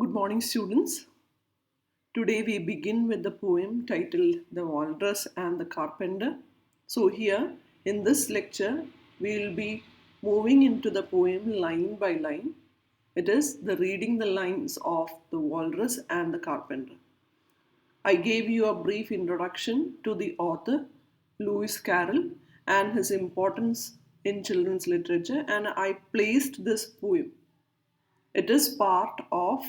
Good morning, students. Today we begin with the poem titled The Walrus and the Carpenter. So, here in this lecture, we will be moving into the poem line by line. It is the reading the lines of The Walrus and the Carpenter. I gave you a brief introduction to the author, Lewis Carroll, and his importance in children's literature, and I placed this poem. It is part of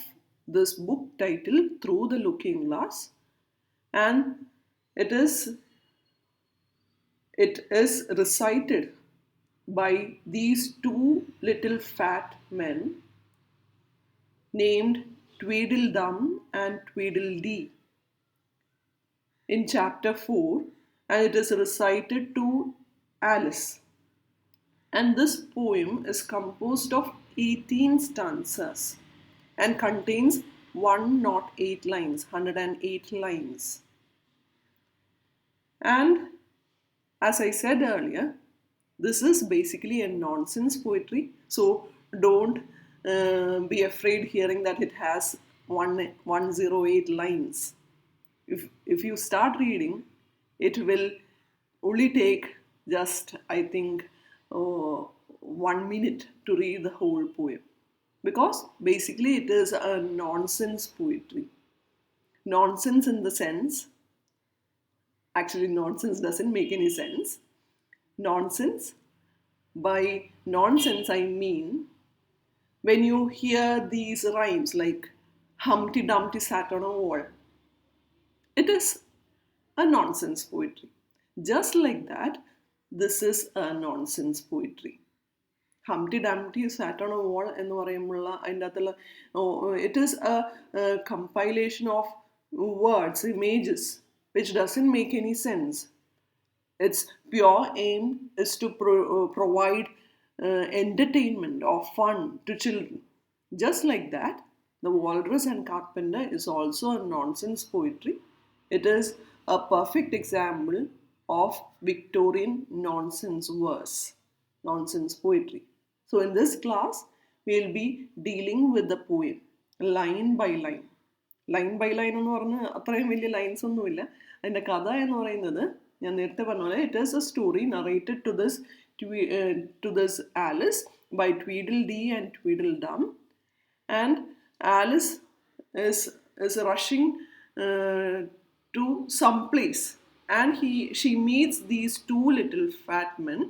this book titled Through the Looking Glass, and it is it is recited by these two little fat men named Tweedledum and Tweedledee in chapter 4, and it is recited to Alice. And this poem is composed of 18 stanzas and contains 108 lines, 108 lines. And as I said earlier, this is basically a nonsense poetry. So don't be afraid hearing that it has 108 lines. If you start reading, it will only take just, I think, 1 minute to read the whole poem. Because basically it is a nonsense poetry. Nonsense in the sense, actually, nonsense doesn't make any sense. Nonsense, by nonsense, I mean when you hear these rhymes like Humpty Dumpty sat on a wall, it is a nonsense poetry. Just like that, this is a nonsense poetry. Humpty Dumpty sat on a wall എന്ന് പറയുമ്പോഴുള്ള അതിൻ്റെ അകത്തുള്ള it is a compilation of words, images, which doesn't make any sense. Its pure aim is to provide entertainment or fun to children. Just like that, The Walrus and Carpenter is also a nonsense poetry. It is a perfect example of Victorian nonsense verse, nonsense poetry. So in this class, we'll be dealing with the poem line by line. Line by line എന്ന് പറഞ്ഞ് അത്രയും വലിയ lines ഒന്നുമില്ല. അതിൻ്റെ കഥ എന്ന് പറയുന്നത് ഞാൻ നേരത്തെ പറഞ്ഞ പോലെ it is a story narrated to this Alice by Tweedledee and Tweedledum. And Alice is rushing to some place, and she meets these two little fat men,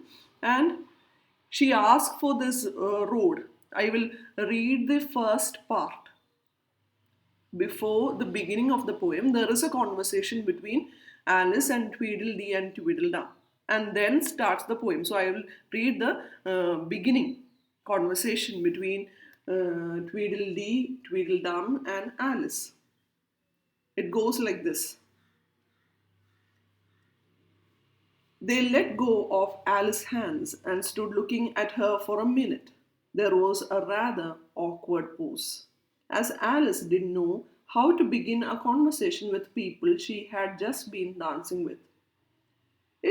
and she asks for this road. I will read the first part. Before the beginning of the poem, there is a conversation between Alice and Tweedledee and Tweedledum, and then starts the poem. So I will read the beginning conversation between Tweedledee, Tweedledum, and Alice. It goes like this. They let go of Alice's hands and stood looking at her for a minute. There was a rather awkward pause, as Alice didn't know how to begin a conversation with people she had just been dancing with.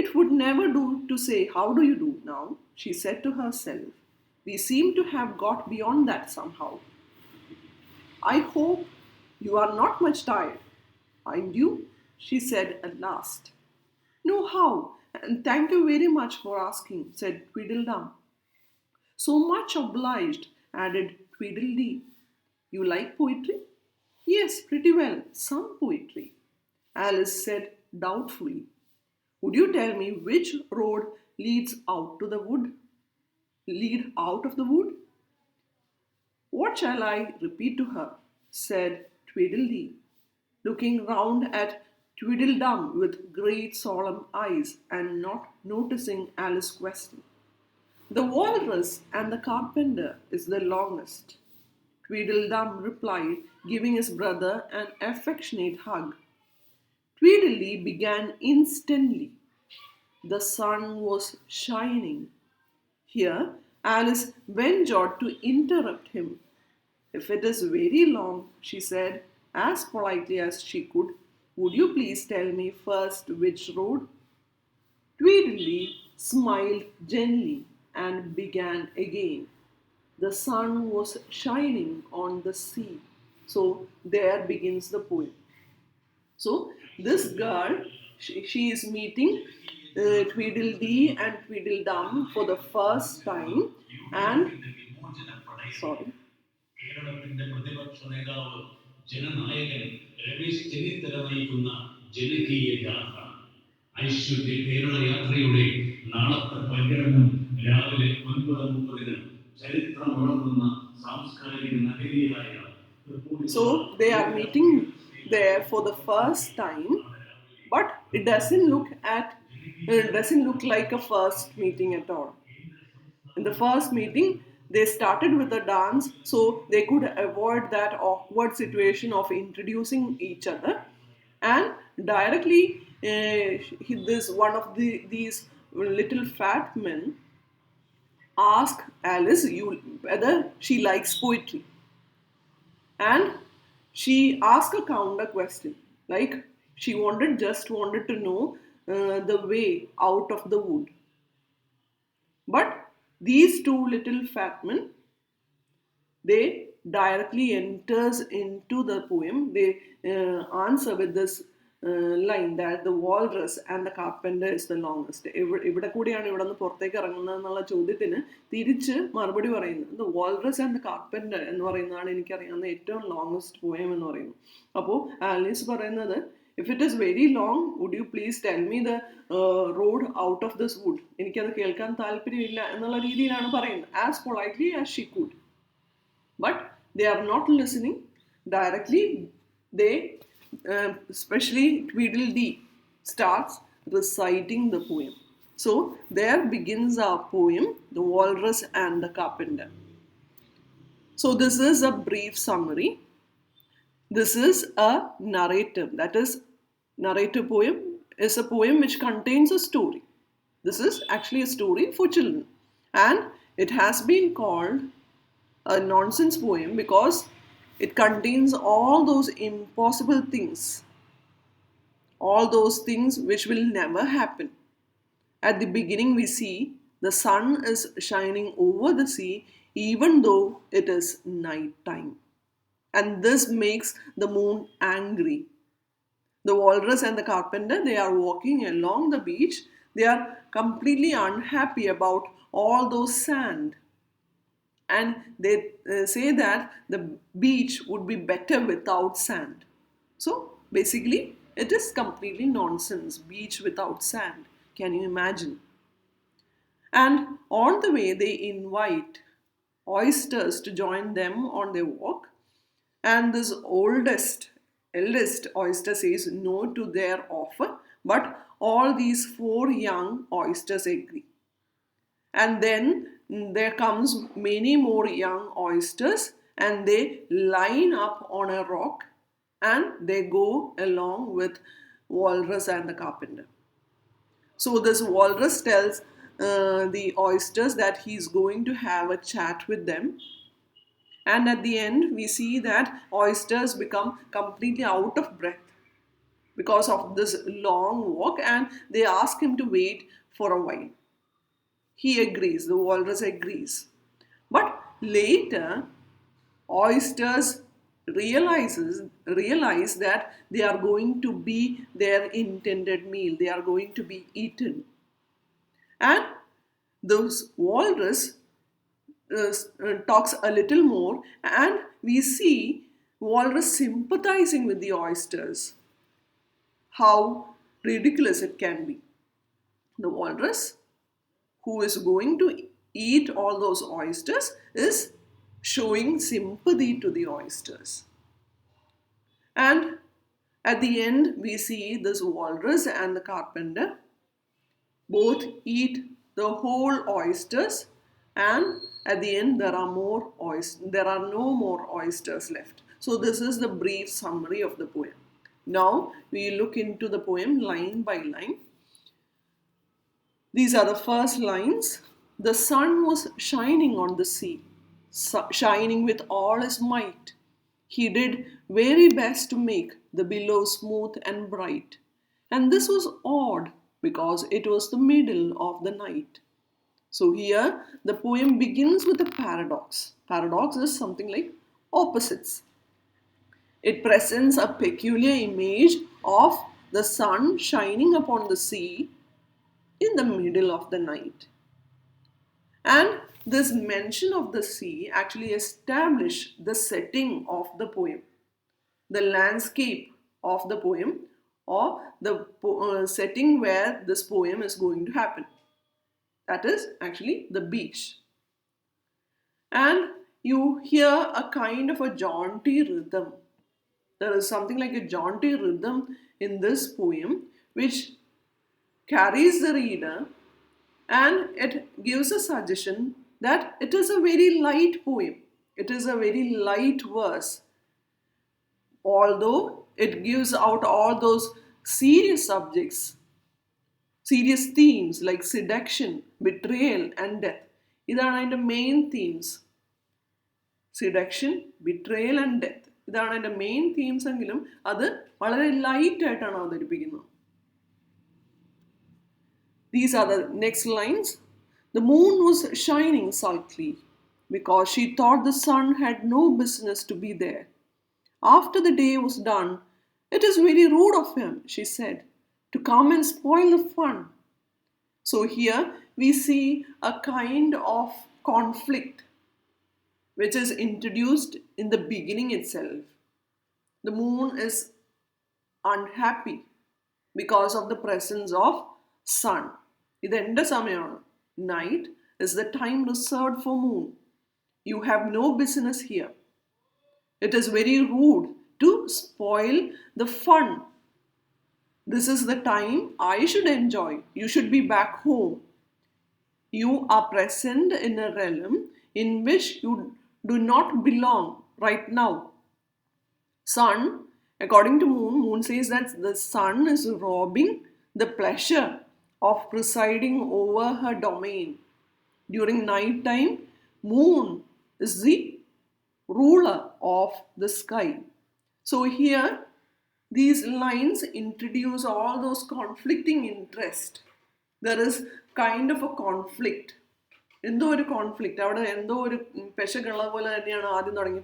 It would never do to say, "How do you do now?" she said to herself. We seem to have got beyond that somehow. "I hope you are not much tired, aren't you?" she said at last. "No, how? And thank you very much for asking," said Tweedledum. "So much obliged," added Tweedledee. "You like poetry?" "Yes, pretty well. Some poetry," Alice said doubtfully. "Would you tell me which road leads out to the wood? Lead out of the wood?" "What shall I repeat to her?" said Tweedledee, looking round at Tweedledum with great solemn eyes and not noticing Alice's question. "The Walrus and the Carpenter is the longest," Tweedledum replied, giving his brother an affectionate hug. Tweedledee began instantly. The sun was shining. Here Alice ventured to interrupt him. "If it is very long," she said, as politely as she could, "would you please tell me first which road?" Tweedledee smiled gently and began again. The sun was shining on the sea. So there begins the poem. So this girl, she is meeting Tweedledee and Tweedledum for the first time, and sorry. കേരളത്തിന്റെ പ്രതിപക്ഷ നേതാവ് ജനനായകൻ രമേശ് ചെന്നിത്തല നയിക്കുന്ന ജനകീയ ജാഥ ഐശ്വര്യ കേരള യാത്രയുടെ നാളത്തെ പര്യടനം രാവിലെ 9:30 ചരിത്രമുണർത്തുന്ന സാംസ്കാരിക നഗരിയായ. So they are meeting there for the first time, but it doesn't look like a first meeting at all. In the first meeting, they started with a dance so they could avoid that awkward situation of introducing each other, and directly this one of these little fat men asked Alice whether she likes poetry, and she asked a counter question, like she wanted to know the way out of the wood. But these two little fat men, they directly enters into the poem. They answer with this line that the walrus and the carpenter is the longest. ഇവിടെ കൂടിയാണ് ഇവിടെ നിന്ന് പുറത്തേക്ക് ഇറങ്ങുന്നത് എന്നുള്ള ചോദ്യത്തിന് തിരിച്ച് മറുപടി പറയുന്നത് the walrus and the carpenter എന്ന് പറയുന്നതാണ് എനിക്കറിയാവുന്ന ഏറ്റവും ലോങ്സ്റ്റ് പോയം എന്ന് പറയുന്നത്. അപ്പോൾ ആലീസ് പറയുന്നത്, if it is very long, would you please tell me the road out of this wood? എനിക്കത് കേൾക്കാൻ താല്പര്യമില്ല എന്നുള്ള രീതിയിലാണ് പറയുന്നത്, as politely as she could. But they are not listening directly. They, especially Tweedledee, starts reciting the poem. So there begins our poem, The Walrus and the Carpenter. So this is a brief summary. This is a narrative, that is, narrative poem is a poem which contains a story. This is actually a story for children, and it has been called a nonsense poem because it contains all those impossible things, all those things which will never happen. At the beginning, we see the sun is shining over the sea even though it is night time, and this makes the moon angry. The walrus and the carpenter, they are walking along the beach. They are completely unhappy about all those sand, and they say that the beach would be better without sand. So basically it is completely nonsense, beach without sand. Can you imagine? And on the way they invite oysters to join them on their walk, and this eldest oyster says no to their offer, but all these 4 young oysters agree. And then there comes many more young oysters, and they line up on a rock and they go along with Walrus and the carpenter. So this Walrus tells the oysters that he's going to have a chat with them, and at the end we see that oysters become completely out of breath because of this long walk, and they ask him to wait for a while. He agrees, the walrus agrees. But later, oysters realize that they are going to be their intended meal. They are going to be eaten. And those walrus talks a little more, and we see walrus sympathizing with the oysters. How ridiculous it can be. The walrus, who is going to eat all those oysters, is showing sympathy to the oysters. And at the end, we see this walrus and the carpenter both eat the whole oysters, and at the end there are no more oysters left. So this is the brief summary of the poem. Now we look into the poem line by line. These are the first lines. The sun was shining on the sea, shining with all his might. He did very best to make the billows smooth and bright. And this was odd because it was the middle of the night. So here the poem begins with a paradox. Paradox is something like opposites. It presents a peculiar image of the sun shining upon the sea in the middle of the night. And this mention of the sea actually established the setting of the poem, the landscape of the poem, or the setting where this poem is going to happen. That is actually the beach. And you hear a kind of a jaunty rhythm. There is something like a jaunty rhythm in this poem which carries the reader, and it gives a suggestion that it is a very light poem. It is a very light verse, although it gives out all those serious subjects, serious themes like seduction, betrayal, and death. ഇതാണ് അതിൻ്റെ main themes. Seduction, betrayal and death, ഇതാണ് അതിൻ്റെ main themes എങ്കിലും അത് വളരെ light ആയിട്ടാണ് അവതരിപ്പിക്കുന്നത്. These are the next lines. The moon was shining sulkily because she thought the sun had no business to be there. After the day was done, it is very rude of him, she said, to come and spoil the fun. So here we see a kind of conflict which is introduced in the beginning itself. The moon is unhappy because of the presence of sun. ഇതെൻ്റെ സമയമാണ്. Night is the time reserved for moon. You have no business here. It is very rude to spoil the fun. This is the time I should enjoy. You should be back home. You are present in a realm in which you do not belong right now. Sun, according to Moon says that the sun is robbing the pleasure of presiding over her domain. During night time, Moon is the ruler of the sky. So here, these lines introduce all those conflicting interests. There is kind of a conflict. എന്തോ ഒരു conflict അവിടെ, എന്തോ ഒരു പെശകുള്ള പോലെ തന്നെയാണ് ആദ്യം തുടങ്ങി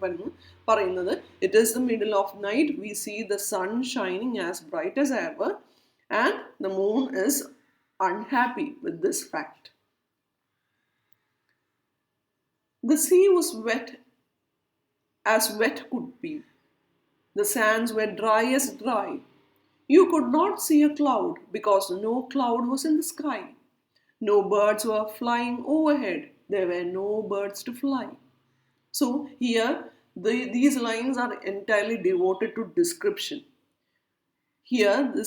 പറയുന്നത്. It is the middle of night, we see the sun shining as bright as ever, and the moon is unhappy with this fact. The sea was wet as wet could be. The sands were dry as dry. You could not see a cloud because no cloud was in the sky. No birds were flying overhead. There were no birds to fly. So here, these lines are entirely devoted to description. Here, the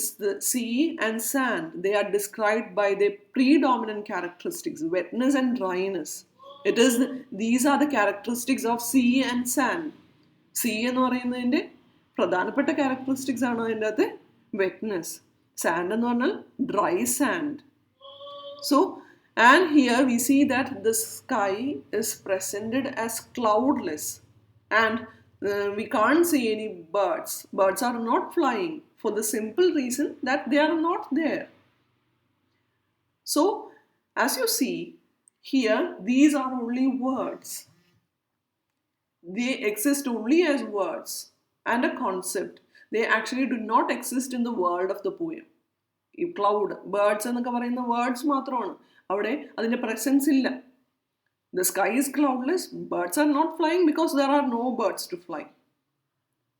sea and sand, they are described by their predominant characteristics, wetness and dryness. These are the characteristics of sea and sand. Sea എന്ന് പറയുന്നതിൻ്റെ പ്രധാനപ്പെട്ട characteristics ആണ് അതിൻ്റെ അകത്ത് wetness. Sand എന്ന് പറഞ്ഞാൽ dry sand. So, and here we see that the sky is presented as cloudless, and we can't see any birds. Birds are not flying for the simple reason that they are not there. So, as you see here, these are only words. They exist only as words and a concept. They actually do not exist in the world of the poem. ഈ cloud, birds എന്നൊക്കെ പറയുന്ന words മാത്രമാണ്, അവിടെ അതിൻ്റെ presence ഇല്ല. The sky is cloudless, birds are not flying because there are no birds to fly.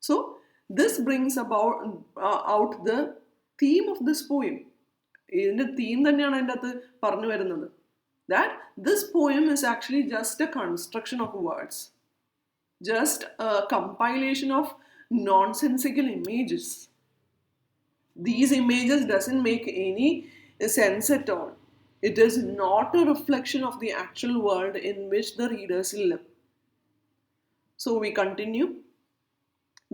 So this brings out the theme of this poem. ഇതിൻ്റെ theme തന്നെയാണ് അതിൻ്റെ അകത്ത് പറഞ്ഞു വരുന്നത്. That this poem is actually just a construction of words, just a compilation of nonsensical images. These images doesn't make any sense at all. It is not a reflection of the actual world in which the readers live. So we continue.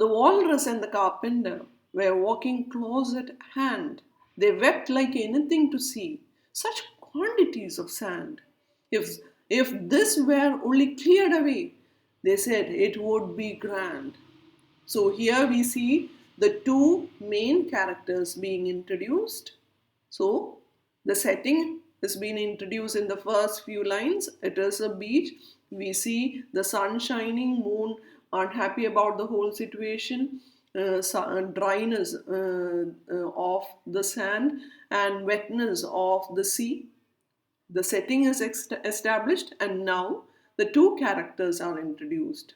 The Walrus and the Carpenter were walking close at hand. They wept like anything to see such quantities of sand. If this were only cleared away, they said, it would be grand. So here we see the two main characters being introduced. So the setting has been introduced in the first few lines. It is a beach. We see the sun shining, moon unhappy about the whole situation, dryness of the sand and wetness of the sea. The setting is established, and now the two characters are introduced,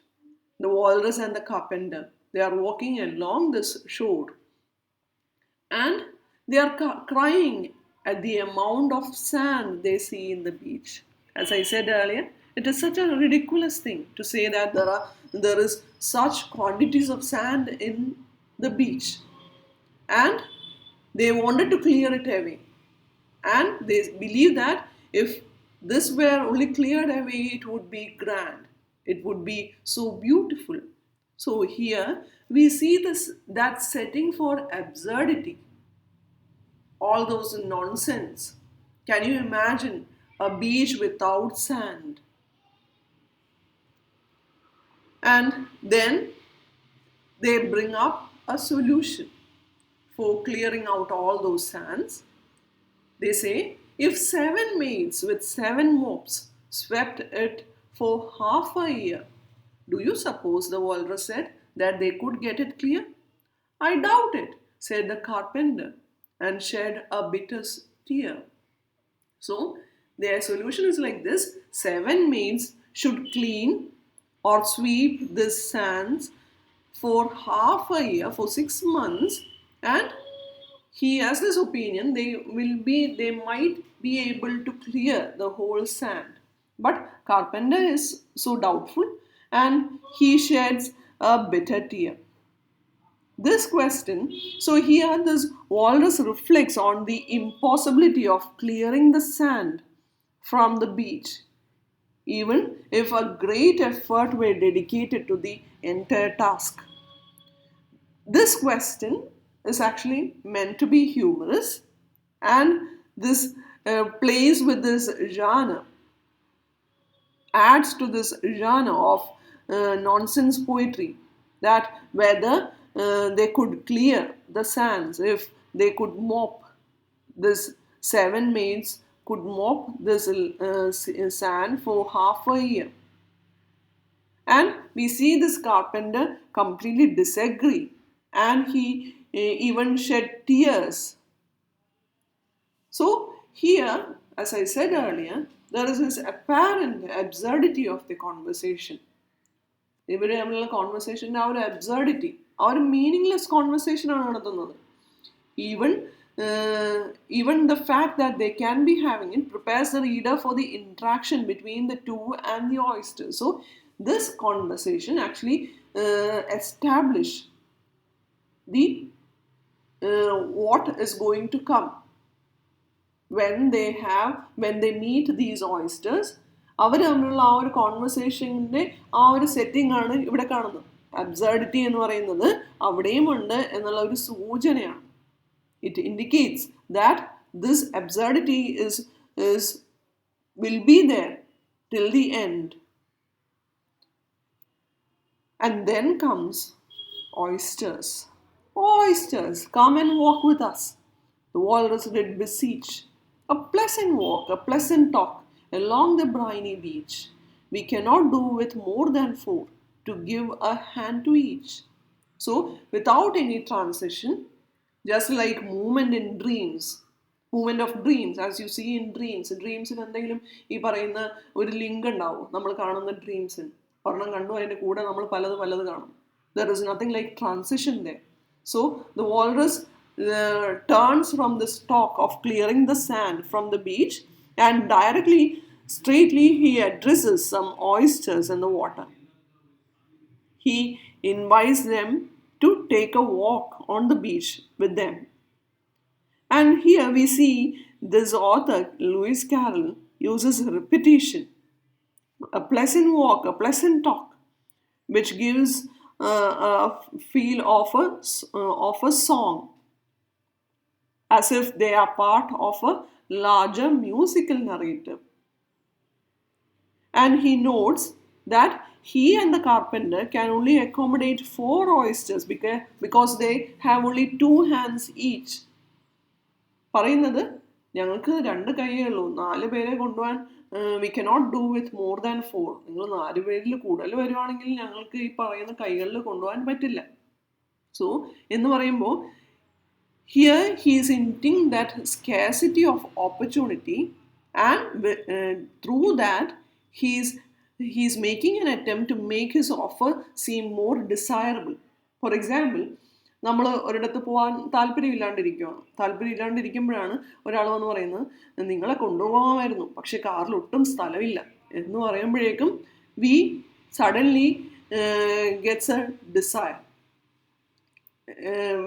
the walrus and the carpenter. They are walking along this shore and they are crying at the amount of sand they see in the beach. As I said earlier, it is such a ridiculous thing to say that there is such quantities of sand in the beach, and they wanted to clear it away. And they believe that if this were only cleared away, it would be grand. It would be so beautiful. So here we see this that setting for absurdity, all those nonsense. Can you imagine a beach without sand? And then they bring up a solution for clearing out all those sands. They say if 7 maids with 7 mops swept it for half a year, do you suppose, the walrus said, that they could get it clear? I doubt it, said the carpenter, and shed a bitter tear. So their solution is like this: 7 maids should clean or sweep the sands for half a year, for 6 months, and he has this opinion they might be able to clear the whole sand. But Carpenter is so doubtful and he sheds a bitter tear. This question, so here this walrus reflects on the impossibility of clearing the sand from the beach, even if a great effort were dedicated to the entire task. This question is actually meant to be humorous, and this plays with this genre, adds to this genre of nonsense poetry, that whether they could clear the sands, if they could mop this, 7 maids could mop this sand for half a year. And we see this carpenter completely disagree, and he even shed tears. So here, as I said earlier, there is this apparent absurdity of the conversation. ഇവർ തമ്മിലുള്ള കോൺവെർസേഷൻ്റെ ആ ഒരു അബ്സർഡിറ്റി, ആ ഒരു meaningless കോൺവെർസേഷനാണ് നടത്തുന്നത്. Even the fact that they can be having it prepares the reader for the interaction between the two and the oysters. So this conversation actually establish the what is going to come when they meet these oysters. അവർ തമ്മിലുള്ള ആ ഒരു കോൺവെർസേഷൻ്റെ ആ ഒരു setting ആണ് ഇവിടെ കാണുന്നത്. അബ്സർഡിറ്റി എന്ന് പറയുന്നത് അവിടെയും ഉണ്ട് എന്നുള്ള ഒരു സൂചനയാണ്. It indicates that this absurdity will be there till the end. And then comes oysters. Oysters, come and walk with us, the walrus did beseech. A pleasant walk, a pleasant talk along the briny beach. We cannot do with more than 4 to give a hand to each. So, without any transition, just like movement in dreams, movement of dreams, as you see in ഡ്രീംസിൽ എന്തെങ്കിലും ഈ പറയുന്ന ഒരു link ഉണ്ടാവും നമ്മൾ കാണുന്ന ഡ്രീംസിൽ. ഒരെണ്ണം കണ്ടു അതിൻ്റെ കൂടെ നമ്മൾ പലത് കാണും. There is nothing like transition there. So the walrus turns from this talk of clearing the sand from the beach, and straightly he addresses some oysters in the water. He invites them to take a walk on the beach with them. And here we see this author, Lewis Carroll, uses repetition. A pleasant walk, a pleasant talk, which gives a feel of a song, as if they are part of a larger musical narrative. And he notes that he and the carpenter can only accommodate 4 oysters because they have only 2 hands each. പറയുന്നത് ഞങ്ങൾക്ക് 2 കൈയേ ഉള്ളൂ, 4 പേരെ കൊണ്ടുപോകാൻ we cannot do with more than 4. നിങ്ങൾ 4 പേരിൽ കൂടുതൽ വരുവാണെങ്കിൽ ഞങ്ങൾക്ക് ഈ പറയുന്ന കൈകളിൽ കൊണ്ടുപോകാൻ പറ്റില്ല. സോ എന്ന് പറയുമ്പോൾ here he is hinting that scarcity of opportunity, and through that he is making an attempt to make his offer seem more desirable. For example, നമ്മൾ ഒരിടത്ത് പോകാൻ താല്പര്യമില്ലാണ്ടിരിക്കുമ്പോഴാണ് ഒരാൾ വന്ന് പറയുന്നത് നിങ്ങളെ കൊണ്ടുപോകാമായിരുന്നു, പക്ഷെ കാറിൽ ഒട്ടും സ്ഥലമില്ല എന്ന് പറയുമ്പോഴേക്കും we suddenly gets a desire.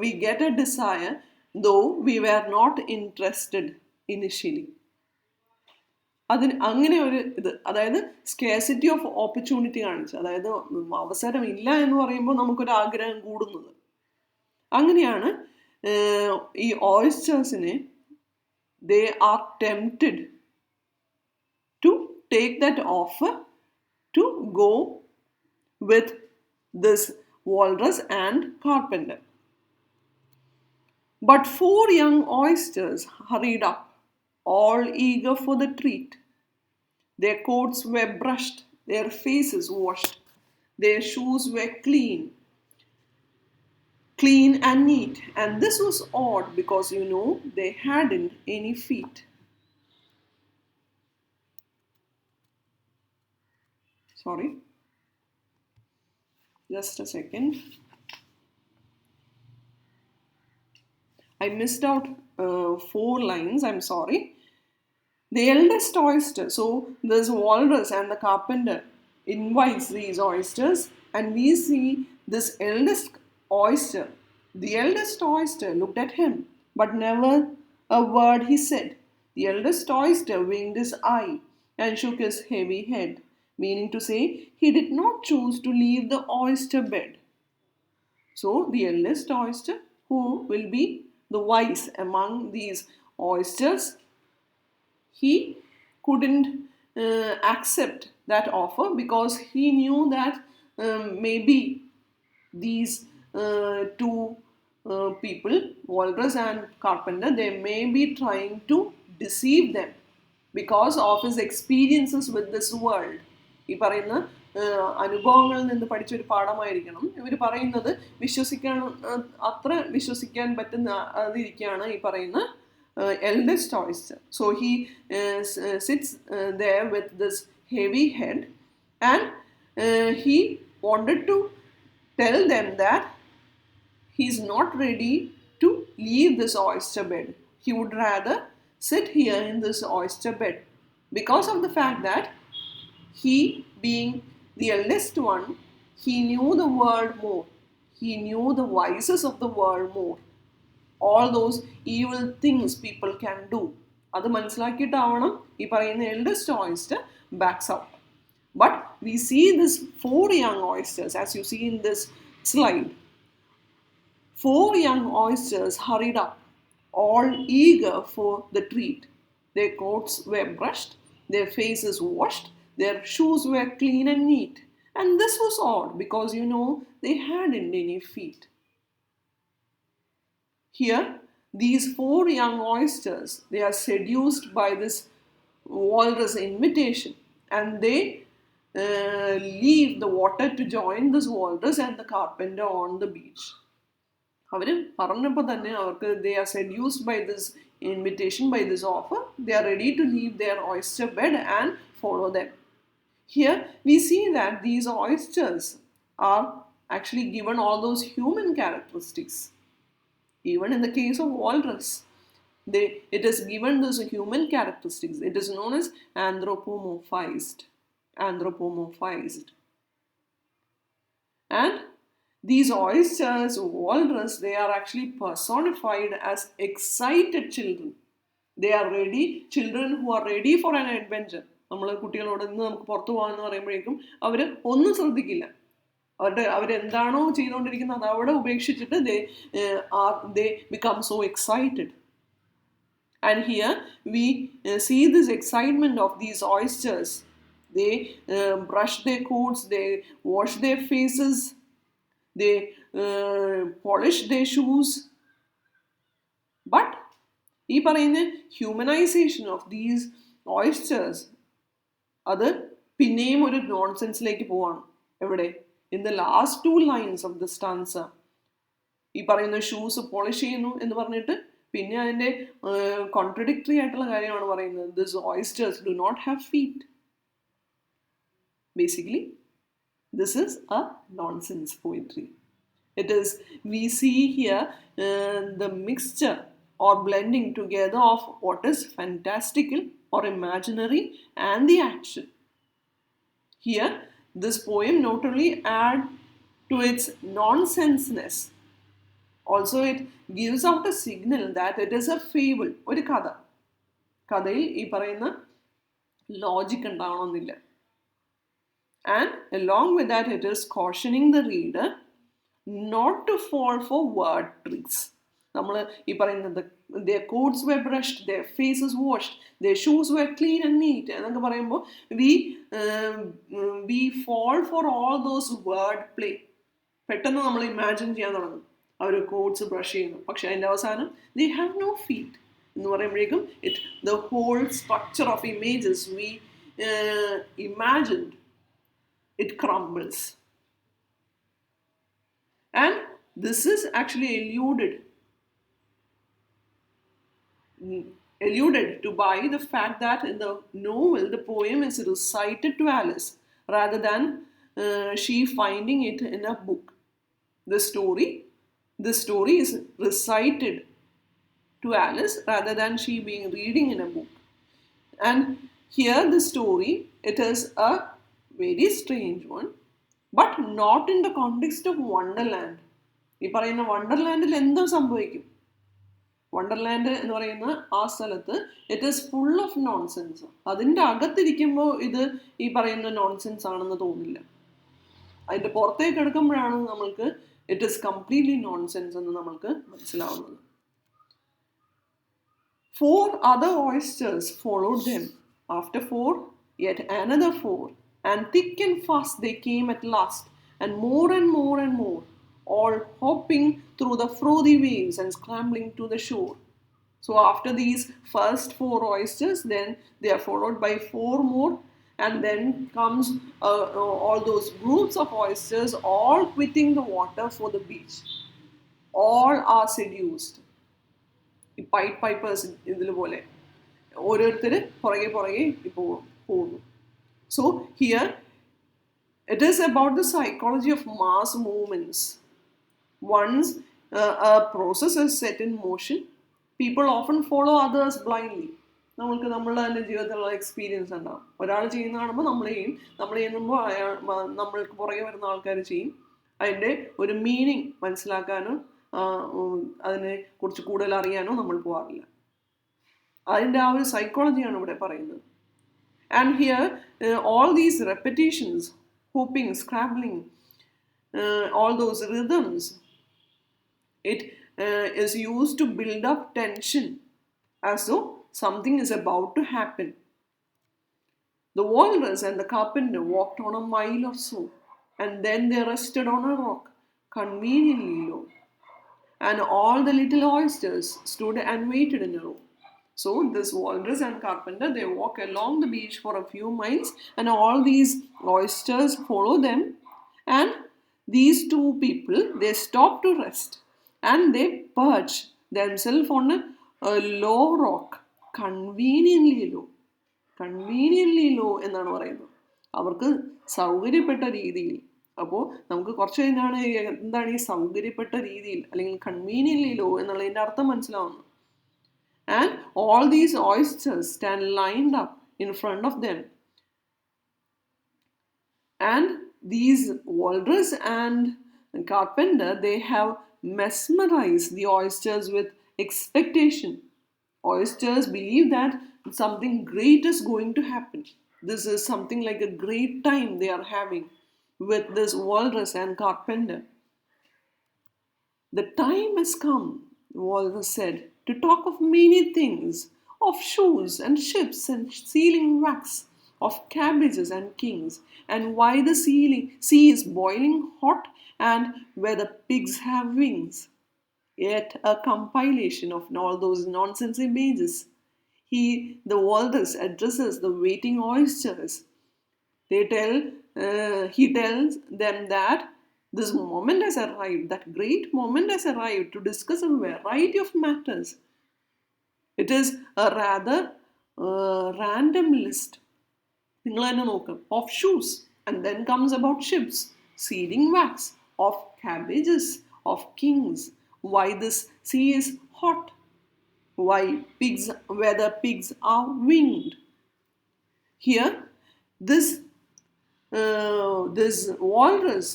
We get a desire though we were not interested initially. അങ്ങനെ ഒരു ഇത്, അതായത് സ്കേസിറ്റി ഓഫ് ഓപ്പർച്യൂണിറ്റി കാണിച്ചു, അതായത് അവസരം ഇല്ല എന്ന് പറയുമ്പോൾ നമുക്കൊരു ആഗ്രഹം കൂടുന്നത്. അങ്ങനെയാണ് ഈ ഓയിസ്റ്റേഴ്സിനെ they are tempted to take that offer to go with this Walrus and Carpenter. But 4 young oysters hurried up, all eager for the treat. Their coats were brushed, their faces washed, their shoes were clean and neat. And this was odd because, they hadn't any feet. Sorry. Just a second. I missed out 4 lines, I'm sorry. The eldest oyster, so this Walrus and the Carpenter invites these oysters, and we see this eldest oyster. The eldest oyster looked at him, but never a word he said. The eldest oyster winked his eye and shook his heavy head, meaning to say he did not choose to leave the oyster bed. So the eldest oyster, who will be the wise among these oysters, he couldn't accept that offer because he knew that maybe these 2 people, Walrus and Carpenter, they may be trying to deceive them because of his experiences with this world. ഈ പറയുന്ന അനുഭവങ്ങളിൽ നിന്ന് പഠിച്ചൊരു പാഠമായിരിക്കണം ഇവർ പറയുന്നത്. അത്ര വിശ്വസിക്കാൻ പറ്റുന്ന അതിരിക്കുകയാണ് ഈ പറയുന്ന eldest oyster. So he sits there with this heavy head, and he wanted to tell them that he's not ready to leave this oyster bed. He would rather sit here in this oyster bed because of the fact that he, being the eldest one, he knew the world more. He knew the vices of the world more. All those evil things people can do. അത് മനസ്സിലാക്കിയിട്ടാവണം ഈ പറയുന്ന eldest oyster backs out. But we see this 4 young oysters, as you see in this slide. 4 young oysters hurried up, all eager for the treat. Their coats were brushed, their faces washed, their shoes were clean and neat. And this was odd because, they hadn't any feet. Here, these 4 young oysters, they are seduced by this walrus invitation, and they leave the water to join this walrus and the Carpenter on the beach. അവർ പറഞ്ഞപ്പോൾ തന്നെ അവർക്ക് they are seduced by this invitation, by this offer. They are ready to leave their oyster bed and follow them. Here we see that these oysters are actually given all those human characteristics. Even in the case of Walrus, it is given those human characteristics. It is known as anthropomorphized. And these oysters, Walrus, they are actually personified as excited children. They are ready, children who are ready for an adventure. നമ്മൾ കുട്ടികളോട് ഇന്ന് നമുക്ക് പുറത്തു പോകാമെന്ന് പറയുമ്പോഴേക്കും അവർ ഒന്നും ശ്രദ്ധിക്കില്ല. അവരെന്താണോ ചെയ്തുകൊണ്ടിരിക്കുന്നത് അത് അവിടെ ഉപേക്ഷിച്ചിട്ട് they become so excited. And here we see this excitement of these oysters. They brush their coats, they wash their faces, they polish their shoes. But ഈ പറയുന്ന humanization of these oysters, അത് പിന്നെയും ഒരു നോൺസെൻസിലേക്ക് പോവാണ്. എവിടെ? In the last 2 lines of the stanza. ഈ പറയുന്ന shoes polish ചെയ്യുന്നു എന്ന് പറഞ്ഞിട്ട് പിന്നെ അതിൻ്റെ കോൺട്രഡിക്ടറി ആയിട്ടുള്ള കാര്യമാണ് പറയുന്നത്. This oysters do not have feet. Basically this is a nonsense poetry. It is, we see here the mixture or blending together of what is fantastical or imaginary and the action. Here, this poem not only adds to its nonsenseness, also it gives out a signal that it is a fable. ഒരു കഥ, കഥയിൽ ഈ പറയുന്ന logic ഉണ്ടാവണമെന്നില്ല. And along with that, it is cautioning the reader not to fall for word tricks. നമ്മൾ ഈ പറയുന്നത് their coats were brushed, their faces washed, their shoes were clean and neat എന്നൊക്കെ പറയുമ്പോൾ we fall for all those word play. പെട്ടെന്ന് നമ്മൾ imagine ചെയ്യാൻ തുടങ്ങും അവർ quotes brush ചെയ്യുന്നു, പക്ഷെ അതിൻ്റെ അവസാനം they have no feet എന്ന് പറയുമ്പോഴേക്കും the whole structure of images we imagined, it crumbles. And this is actually alluded to by the fact that in the novel the poem is recited to Alice rather than she finding it in a book. The story is recited to Alice rather than she being reading in a book. And here the story, it is a very strange one, but not in the context of Wonderland. ഈ പറയുന്ന വണ്ടർലാൻഡിൽ എന്തോ സംഭവിക്കും? Wonderland എന്ന് പറയുന്ന ആ സ്ഥലത്ത് it is full of nonsense. അതിൻ്റെ അകത്തിരിക്കുമ്പോൾ ഇത് ഈ പറയുന്ന നോൺസെൻസ് ആണെന്ന് തോന്നില്ല. അതിൻ്റെ പുറത്തേക്ക് എടുക്കുമ്പോഴാണ് നമ്മൾക്ക് ഇറ്റ് ഈസ് കംപ്ലീറ്റ്ലി നോൺസെൻസ് എന്ന് നമ്മൾക്ക് മനസ്സിലാവുന്നത്. 4 other oysters followed them. After 4, yet another 4. And thick and fast they came at last, and more and more and more, all hopping through the frothy waves and scrambling to the shore. So after these first 4 oysters, then they are followed by 4 more, and then comes all those groups of oysters all quitting the water for the beach. All are seduced. ഈ Pipers ഇതിൽ പോലെ ഓരോരുത്തർ പുറകെ പോകുന്നു. So here it is about the psychology of mass movements. Once a process is set in motion, people often follow others blindly. നമ്മൾക്ക് നമ്മളുടെ തന്നെ ജീവിതത്തിലുള്ള എക്സ്പീരിയൻസ് ഉണ്ടാവും. ഒരാൾ ചെയ്യുന്ന കാണുമ്പോൾ നമ്മൾ ചെയ്യുമ്പോൾ നമ്മൾക്ക് പുറകെ വരുന്ന ആൾക്കാർ ചെയ്യും. അതിൻ്റെ ഒരു മീനിങ് മനസ്സിലാക്കാനോ അതിനെ കുറിച്ച് കൂടുതൽ അറിയാനോ നമ്മൾ പോകാറില്ല. അതിൻ്റെ ആ ഒരു സൈക്കോളജിയാണ് ഇവിടെ പറയുന്നത്. And here, all these repetitions, hopping, scrabbling, all those rhythms, it is used to build up tension as though something is about to happen. The Walrus and the Carpenter walked on a mile or so, and then they rested on a rock, conveniently low. And all the little oysters stood and waited in a row. So this Walrus and Carpenter, they walk along the beach for a few miles, and all these oysters follow them. And these 2 people, they stop to rest, and they perch themselves on a low rock, conveniently low. Conveniently low എന്നാണ് പറയുന്നത്. അവർക്ക് സൗകര്യപ്പെട്ട രീതിയിൽ. അപ്പോൾ നമുക്ക് കുറച്ച് കഴിഞ്ഞാണ് എന്താണ് ഈ സൗകര്യപ്പെട്ട രീതിയിൽ അല്ലെങ്കിൽ കൺവീനിയൻലി ലോ എന്നുള്ളതിൻ്റെ അർത്ഥം മനസ്സിലാവുന്നത്. And all these oysters stand lined up in front of them. And these Walrus and Carpenter, they have mesmerized the oysters with expectation. Oysters believe that something great is going to happen. This is something like a great time they are having with this Walrus and Carpenter. The time has come, Walrus said, to talk of many things, of shoes and ships and sealing wax, of cabbages and kings, and why the sea is boiling hot, and where the pigs have wings. Yet a compilation of all those nonsense images. The Walrus addresses the waiting oysters He tells them that this moment has arrived, that great moment has arrived to discuss a variety of matters. It is a rather random list. നിങ്ങൾ തന്നെ നോക്ക് of shoes, and then comes about ships, sealing wax, of cabbages, of kings, why this sea is hot, why pigs, whether pigs are winged. Here, this walrus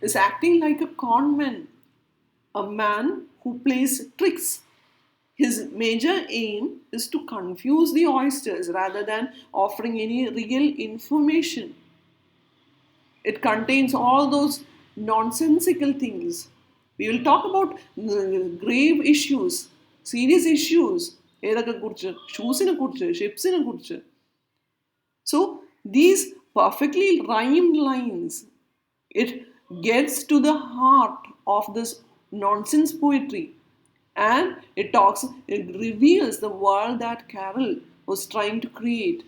is acting like a con man, a man who plays tricks. His major aim is to confuse the oysters rather than offering any real information. It contains all those nonsensical things. We will talk about grave issues, serious issues. ഏതൊക്കെ കുറിച്ച്? ഷൂസിനെ കുറിച്ച്, ഷിപ്സിനെ കുറിച്ച്. So these perfectly rhymed lines, it gets to the heart of this nonsense poetry, and it reveals the world that Carol was trying to create.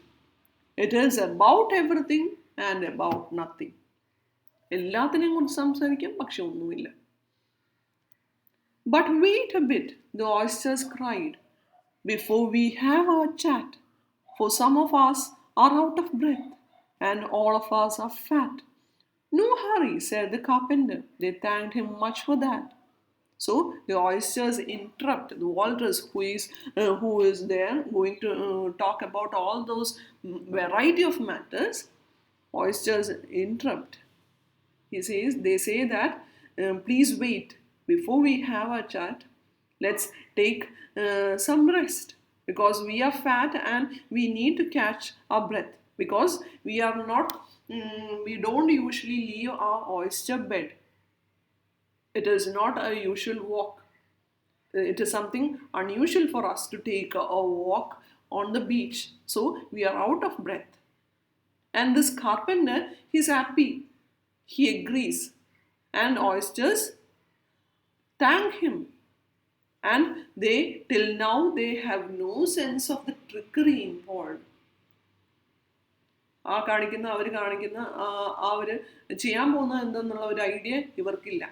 It is about everything and about nothing. എല്ലാത്തിനെയും കുറിച്ച് സംസാരിക്കാം, പക്ഷെ ഒന്നുമില്ല. But wait a bit, the oysters cried, before we have our chat, for some of us are out of breath, and all of us are fat. No hurry, said the carpenter. They thanked him much for that. So the oysters interrupt the walrus, who is there going to talk about all those variety of matters. Oysters interrupt. They say that please wait, before we have our chat, let's take some rest, because we are fat and we need to catch our breath, because we don't usually leave our oyster bed. It is not a usual walk. It is something unusual for us to take a walk on the beach, so we are out of breath. And this carpenter, he's happy. He agrees, and oysters thank him. And till now, they have no sense of the trickery involved. ചെയ്യാൻ പോകുന്നത് എന്തെന്നുള്ള ഒരു idea ഇവർക്കില്ല.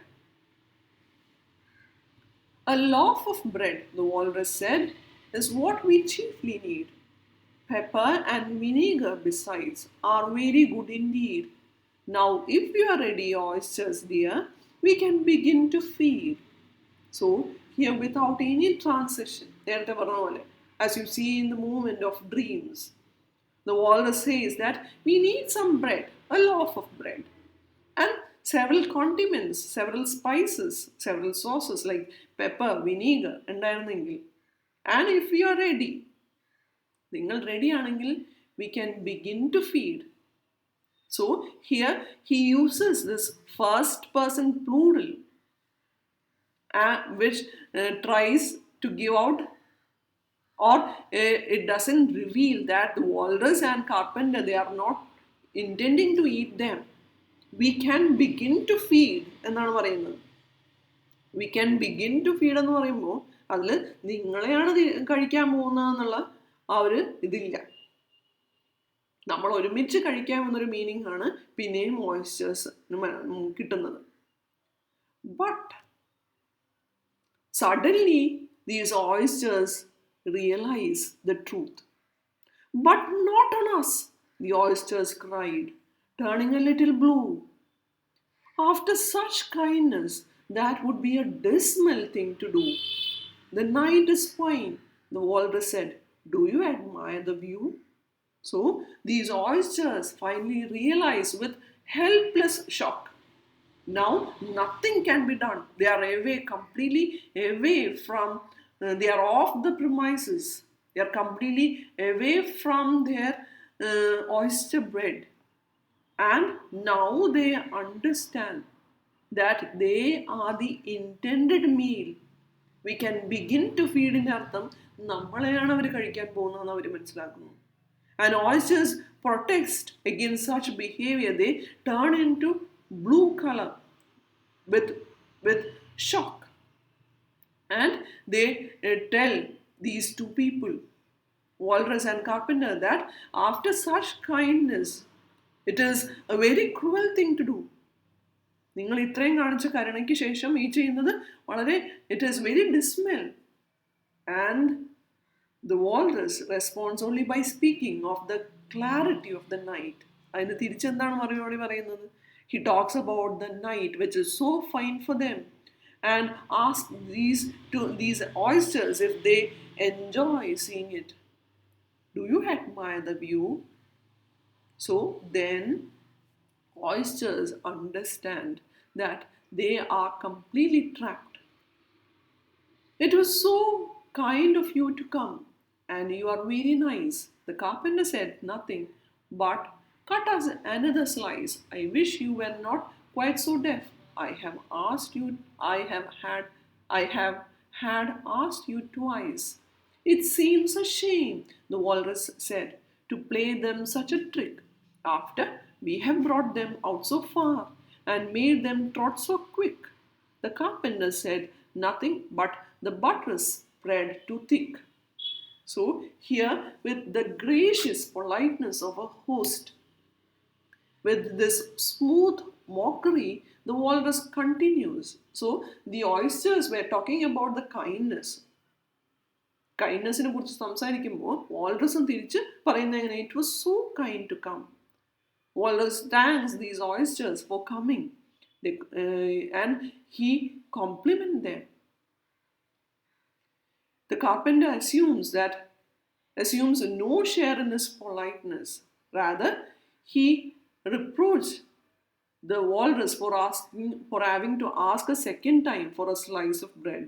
A loaf of bread, the walrus said, is what we chiefly need. Pepper and vinegar, besides, are very good indeed. Now, if you are ready, oysters dear, we can begin to feed. So, here without any transition, as you see in the movement of dreams, the walrus says that we need some bread, a loaf of bread, and several condiments, several spices, several sauces like pepper, vinegar, and if we are ready, we can begin to feed. So here he uses this first person plural, which tries to give out, or it doesn't reveal that the walrus and carpenter, they are not intending to eat them. We can begin to feed എന്നാണ് പറയുന്നത്. We can begin to feed എന്ന് പറയുമ്പോൾ അതിൽ നിങ്ങളെയാണ് കഴിക്കാൻ പോകുന്നതെന്നുള്ള ആ ഒരു ഇതില്ല. നമ്മൾ ഒരുമിച്ച് കഴിക്കാമെന്നൊരു മീനിങ് ആണ് പിന്നെയും ഓയിസ്റ്റേഴ്സ് കിട്ടുന്നത്. But suddenly these oysters realize the truth. But not on us, the oysters cried, turning a little blue. After such kindness, that would be a dismal thing to do. The night is fine, the walrus said. Do you admire the view? So these oysters finally realize with helpless shock. Now nothing can be done. They are completely away from, they are off the premises. They are completely away from their oyster bread. And now they understand that they are the intended meal. We can begin to feed in അർത്ഥം നമ്മളെയാണ് അവർ കഴിക്കാൻ പോകുന്നതെന്ന് അവർ മനസ്സിലാക്കുന്നു. And oysters protest against such behavior. They turn into blue color with shock. And they tell these two people, Walrus and Carpenter, that after such kindness, It is a very cruel thing to do. നിങ്ങൾ ഇത്രയും കാണിച്ച കരുണയ്ക്ക് ശേഷം ഈ ചെയ്യുന്നത് വളരെ it is very dismal. And the walrus responds only by speaking of the clarity of the night. അതിന് തിരിച്ചെന്താണ് മറുപടി പറയുന്നത്? He talks about the night which is so fine for them and asks these oysters if they enjoy seeing it. Do you admire the view? So then oysters understand that they are completely trapped. It was so kind of you to come, and you are very nice. The carpenter said nothing, but cut us another slice. I wish you were not quite so deaf. I have had asked you twice. It seems a shame, the walrus said, to play them such a trick. After we have brought them out so far and made them trot so quick. The carpenter said nothing, but the butter spread too thick. So, here, with the gracious politeness of a host, with this smooth mockery, the walrus continues. So, the oysters were talking about the kindness. കൈൻഡ്നെസ്സിനെ കുറിച്ച് സംസാരിക്കുമ്പോൾ വാൾറസും തിരിച്ച് പറയുന്നത് എങ്ങനെ? It was so kind to come. Walrus thanks these oysters for coming, and he compliments them. The carpenter assumes no share in his politeness. Rather, he reproached the walrus for having to ask a second time for a slice of bread.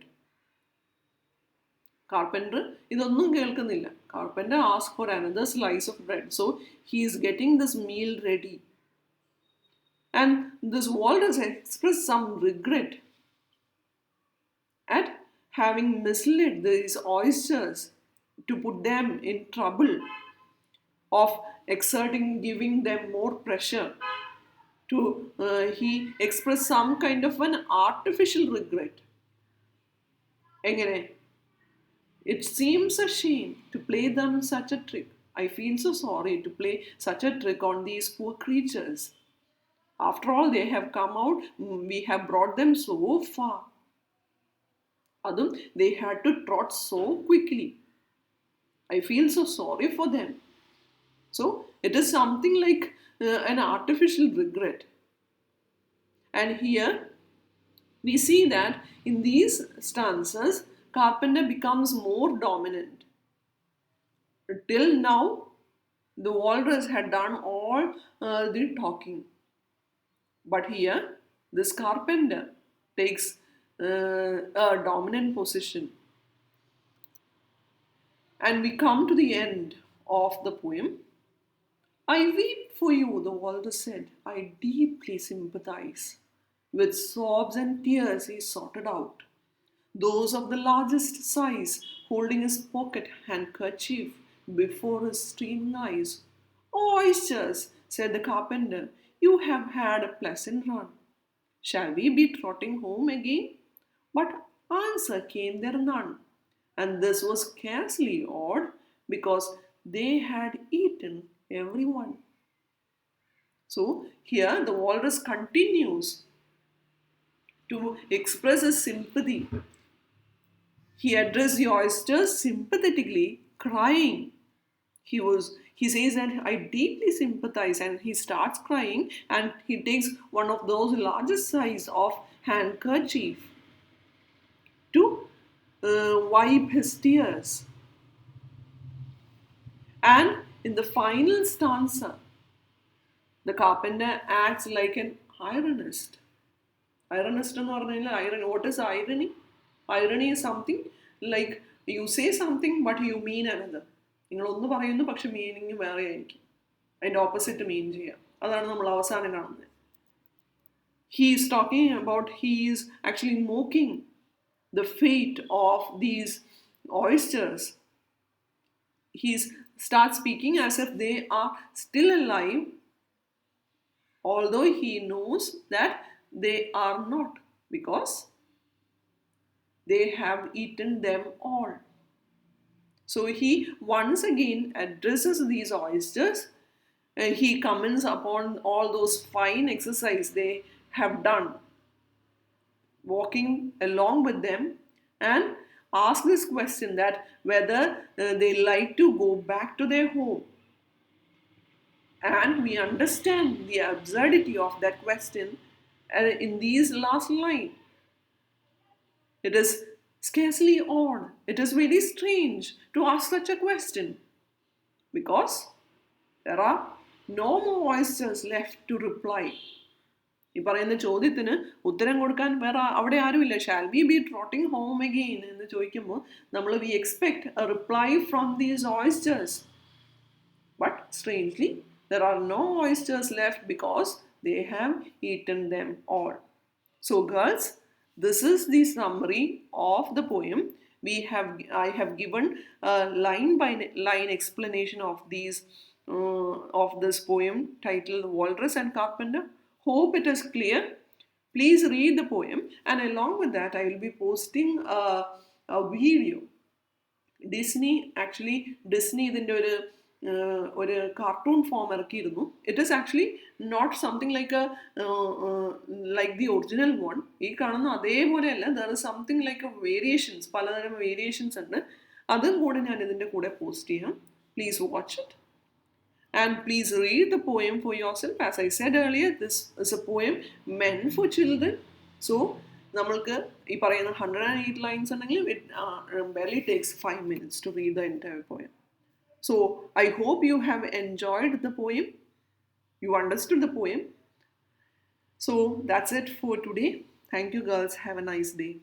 Carpenter ഇതൊന്നും കേൾക്കുന്നില്ല. Carpenter asked for another slice of bread. So he is getting this meal ready. And this walrus expressed some regret at having misled these oysters to put them in trouble of giving them more pressure. He expressed some kind of an artificial regret. എങ്ങനെ? It seems a shame to play them such a trick. I feel so sorry to play such a trick on these poor creatures. After all, they have come out, we have brought them so far. Adum, they had to trot so quickly. I feel so sorry for them. So, it is something like an artificial regret. And here, we see that in these stanzas, Carpenter becomes more dominant. Till now, the walrus had done all the talking. But here, this carpenter takes a dominant position. And we come to the end of the poem. I weep for you, the walrus said. I deeply sympathize. With sobs and tears, he sorted out those of the largest size, holding his pocket handkerchief before his streaming eyes. Oysters, said the carpenter, you have had a pleasant run. Shall we be trotting home again? But answer came there none, and this was scarcely odd, because they had eaten everyone. So here the walrus continues to express his sympathy. He addressed the oysters sympathetically, crying. He says that I deeply sympathize, and he starts crying, and he takes one of those largest size of handkerchief to wipe his tears. And in the final stanza, the carpenter acts like an ironist. Ironist എന്ന് പറഞ്ഞാൽ irony. What is irony? Irony is something like you say something but you mean another. നിങ്ങൾ ഒന്ന് പറയുന്നു പക്ഷെ meaning വേറെ ആയിരിക്കും. അതിൻ്റെ opposite മീൻ ചെയ്യുക. അതാണ് നമ്മൾ അവസാനം കാണുന്നത്. He is talking about, he is actually mocking the fate of these oysters. He starts speaking as if they are still alive, although he knows that they are not, because they have eaten them all. So he once again addresses these oysters He comments upon all those fine exercise they have done, walking along with them, and ask this question that whether they like to go back to their home. And we understand the absurdity of that question in these last line. It is scarcely odd, it is very strange to ask such a question because there are no more oysters left to reply. ഈ പറയുന്ന ചോദ്യത്തിന് ഉത്തരം കൊടുക്കാൻ വേറെ അവിടെ ആരുമില്ല. Shall we be trotting home again എന്ന് ചോദിക്കുമ്പോൾ നമ്മൾ we expect a reply from these oysters. But strangely, there are no oysters left because they have eaten them all. So, girls, this is the summary of the poem. I have given a line by line explanation of of this poem titled Walrus and Carpenter. Hope it is clear. Please read the poem, and along with that, I will be posting a video. Disney ഇതിൻ്റെ ഒരു cartoon form ഇറക്കിയിരുന്നു. It is actually not something like the original one. ഈ കാണുന്ന അതേപോലെയല്ല, there is something like variations, പലതരം variations ഉണ്ട്. അതും കൂടെ ഞാൻ ഇതിൻ്റെ കൂടെ പോസ്റ്റ് ചെയ്യാം. Please watch it and please read the poem for yourself. As I said earlier, this is a poem meant for children. So നമ്മൾക്ക് ഈ പറയുന്ന 108 lines ഉണ്ടെങ്കിൽ it barely takes 5 minutes to read the entire poem. So I hope you have enjoyed the poem, you understood the poem. So that's it for today. Thank you, girls. Have a nice day.